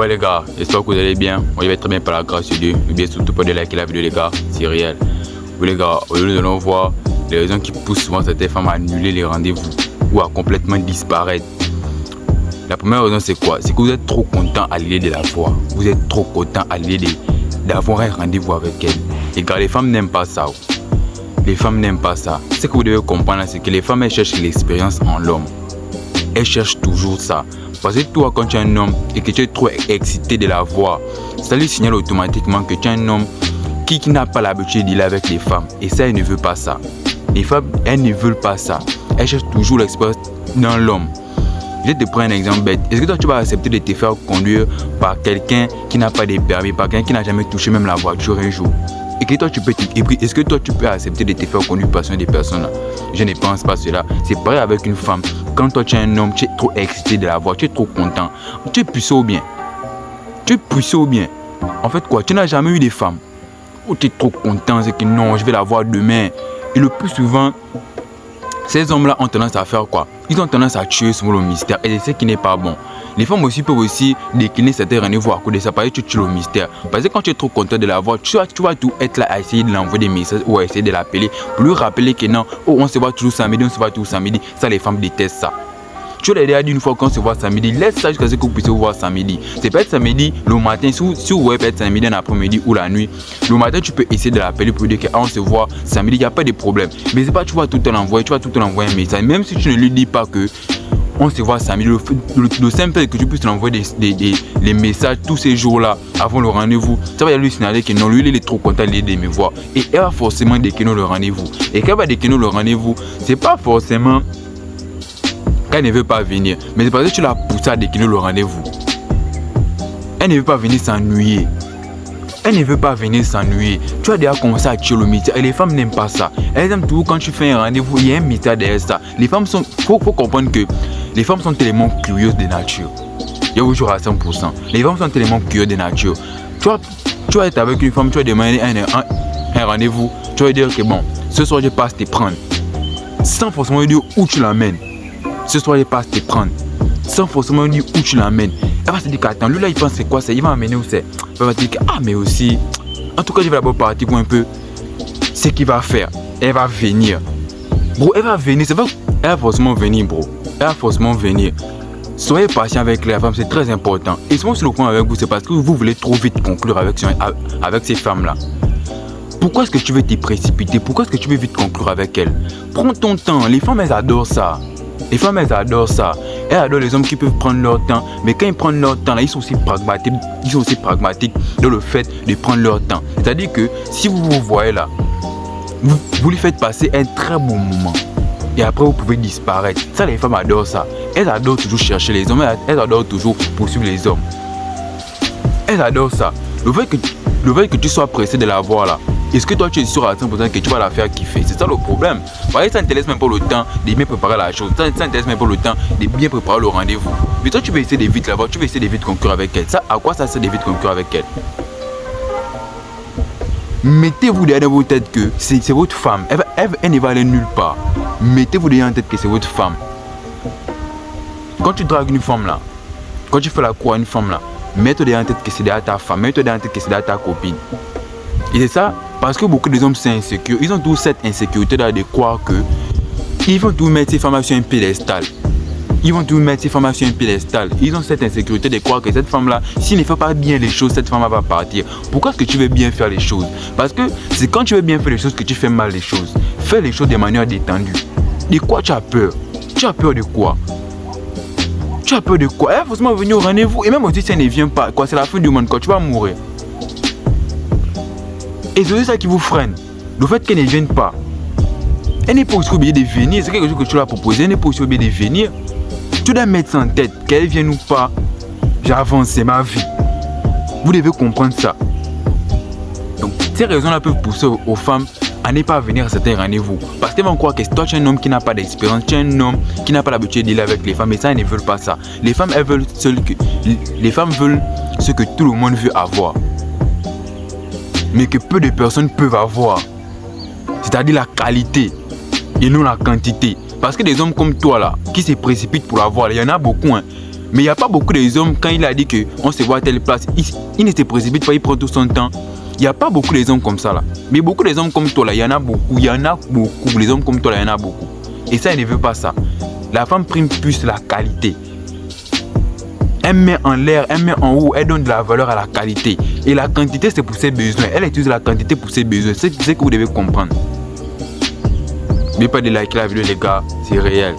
Ouais les gars, j'espère que vous allez bien. Moi je vais très bien par la grâce de Dieu. N'oubliez surtout pas de liker la vidéo les gars, c'est réel. Oui les gars, aujourd'hui nous allons voir les raisons qui poussent souvent certaines femmes à annuler les rendez-vous ou à complètement disparaître. La première raison c'est quoi? C'est que vous êtes trop content à l'idée de la voir. Vous êtes trop content à l'idée d'avoir un rendez-vous avec elle. Les gars, les femmes n'aiment pas ça. Les femmes n'aiment pas ça. Ce que vous devez comprendre, c'est que les femmes elles cherchent l'expérience en l'homme. Elles cherchent toujours ça. Parce que toi, quand tu es un homme et que tu es trop excité de la voir, ça lui signale automatiquement que tu es un homme qui n'a pas l'habitude d'y aller avec les femmes. Et ça, elle ne veut pas ça. Les femmes, elles ne veulent pas ça. Elles cherchent toujours l'expérience dans l'homme. Je vais te prendre un exemple bête. Est-ce que toi, tu vas accepter de te faire conduire par quelqu'un qui n'a pas de permis, par quelqu'un qui n'a jamais touché même la voiture un jour? Et que toi, est-ce que toi, tu peux accepter de te faire conduire par des personnes là? Je ne pense pas cela. C'est pareil avec une femme. Quand toi, tu es un homme, tu es trop excité de la voir, tu es trop content. Tu es puissant ou bien? Tu es puissant ou bien? En fait, quoi? Tu n'as jamais eu de femme. Ou tu es trop content, c'est que non, je vais la voir demain. Et le plus souvent, ces hommes-là ont tendance à faire quoi? Ils ont tendance à tuer sur le mystère. Et c'est ce qui n'est pas bon. Les femmes aussi peuvent aussi décliner certains rendez-vous à cause de ça. Parce que tu tues le mystère. Parce que quand tu es trop content de la voir, tu vas tout être là à essayer de l'envoyer des messages ou à essayer de l'appeler pour lui rappeler que non, oh, on se voit toujours samedi, on se voit toujours samedi. Ça, les femmes détestent ça. Tu l'as déjà dit une fois qu'on se voit samedi, laisse ça jusqu'à ce que vous puissiez vous voir samedi. C'est peut-être samedi, le matin, si vous voyez peut-être samedi, dans l'après-midi ou la nuit. Le matin, tu peux essayer de l'appeler pour dire qu'on se voit samedi, il n'y a pas de problème. Mais c'est pas tu vas tout le temps l'envoyer, tu vas tout le temps l'envoyer un message. Même si tu ne lui dis pas que on se voit samedi, le simple fait que tu puisses l'envoyer les messages tous ces jours-là avant le rendez-vous, ça va lui signaler que non, lui il est trop content de me voir. Et elle va forcément décliner le rendez-vous. Et quand elle va décliner le rendez-vous, c'est pas forcément qu'elle ne veut pas venir, mais c'est parce que tu l'as poussé à décliner le rendez-vous. Elle ne veut pas venir s'ennuyer. Elle ne veut pas venir s'ennuyer. Tu as déjà commencé à tuer le mystère. Et les femmes n'aiment pas ça. Elles aiment toujours quand tu fais un rendez-vous, il y a un mystère derrière ça. Les femmes sont. Faut comprendre que les femmes sont tellement curieuses de nature. Il y a toujours à 100%. Les femmes sont tellement curieuses de nature. Tu vas être avec une femme, tu vas demander un rendez-vous. Tu vas dire que bon, ce soir je passe te prendre. Sans forcément dire où tu l'amènes. Ce soir je passe te prendre. Sans forcément dire où tu l'amènes. Elle va se dire qu'attends, lui là il pense c'est quoi ça, il va m'amener où c'est. Elle va se dire que ah mais aussi, en tout cas je vais d'abord partir pour un peu ce qu'il va faire. Elle va venir. Bro, elle va venir, c'est vrai, elle va forcément venir bro. Elle va forcément venir. Soyez patient avec la femme, c'est très important. Et souvent sur le point avec vous, c'est parce que vous voulez trop vite conclure avec ces femmes là. Pourquoi est-ce que tu veux te précipiter? Pourquoi est-ce que tu veux vite conclure avec elles? Prends ton temps, les femmes elles adorent ça. Les femmes elles adorent ça. Elles adorent les hommes qui peuvent prendre leur temps. Mais quand ils prennent leur temps, là, ils sont aussi pragmatiques dans le fait de prendre leur temps. C'est-à-dire que si vous vous voyez là, vous lui faites passer un très bon moment. Et après vous pouvez disparaître. Ça les femmes adorent ça. Elles adorent toujours chercher les hommes. Elles adorent toujours poursuivre les hommes. Elles adorent ça. Le fait que tu sois pressé de la voir là, est-ce que toi tu es sûr à 100% que tu vas la faire kiffer? C'est ça le problème. Voyez, ça ne te laisse même pas le temps de bien préparer la chose. Ça ne te laisse même pas le temps de bien préparer le rendez-vous. Mais toi tu veux essayer de vite la voir, tu veux essayer de vite conclure avec elle. Ça, à quoi ça sert de vite conclure avec elle? Mettez-vous derrière vos têtes que c'est votre femme. Elle ne va aller nulle part. Mettez-vous derrière en tête que c'est votre femme. Quand tu dragues une femme là, quand tu fais la cour à une femme là, mets-toi derrière en tête que c'est derrière ta femme. Mets-toi derrière en tête que c'est derrière ta copine. Et c'est ça, parce que beaucoup des hommes sont insécures. Ils ont tous cette insécurité là de croire que ils vont tout mettre ces femmes sur un piédestal. Ils vont tout mettre ces femmes sur un piédestal. Ils ont cette insécurité de croire que cette femme là, s'il ne fait pas bien les choses, cette femme va partir. Pourquoi est-ce que tu veux bien faire les choses? Parce que c'est quand tu veux bien faire les choses que tu fais mal les choses. Fais les choses de manière détendue. De quoi tu as peur? Tu as peur de quoi? Tu as peur de quoi? Elle va forcément venir au rendez-vous. Et même aussi si elle ne vient pas, quoi, c'est la fin du monde, quoi, tu vas mourir. Et c'est ça qui vous freine. Le fait qu'elle ne vienne pas. Elle n'est pas aussi obligée de venir. C'est quelque chose que tu lui as proposé. Elle n'est pas aussi obligée de venir. Tu dois mettre ça en tête. Qu'elle vienne ou pas, j'avance, c'est ma vie. Vous devez comprendre ça. Donc, ces raisons-là peuvent pousser aux femmes à ne pas venir à certains rendez-vous. Parce qu'elles vont croire que toi, tu es un homme qui n'a pas d'expérience. Tu es un homme qui n'a pas l'habitude d'aller avec les femmes. Et ça, elles ne veulent pas ça. Les femmes, elles veulent ce que tout le monde veut avoir. Mais que peu de personnes peuvent avoir. C'est-à-dire la qualité et non la quantité. Parce que des hommes comme toi là, qui se précipitent pour l'avoir, il y en a beaucoup. Hein. Mais il n'y a pas beaucoup des hommes, quand il a dit qu'on se voit à telle place, il ne se précipite pas, il prend tout son temps. Il n'y a pas beaucoup des hommes comme ça là. Mais beaucoup des hommes comme toi là, il y en a beaucoup. Il y en a beaucoup. Les hommes comme toi là, il y en a beaucoup. Et ça, il ne veut pas ça. La femme prime plus la qualité. Elle met en l'air, elle met en haut, elle donne de la valeur à la qualité. Et la quantité, c'est pour ses besoins. Elle utilise la quantité pour ses besoins. C'est ce que vous devez comprendre. N'oubliez pas de liker la vidéo les gars, c'est réel.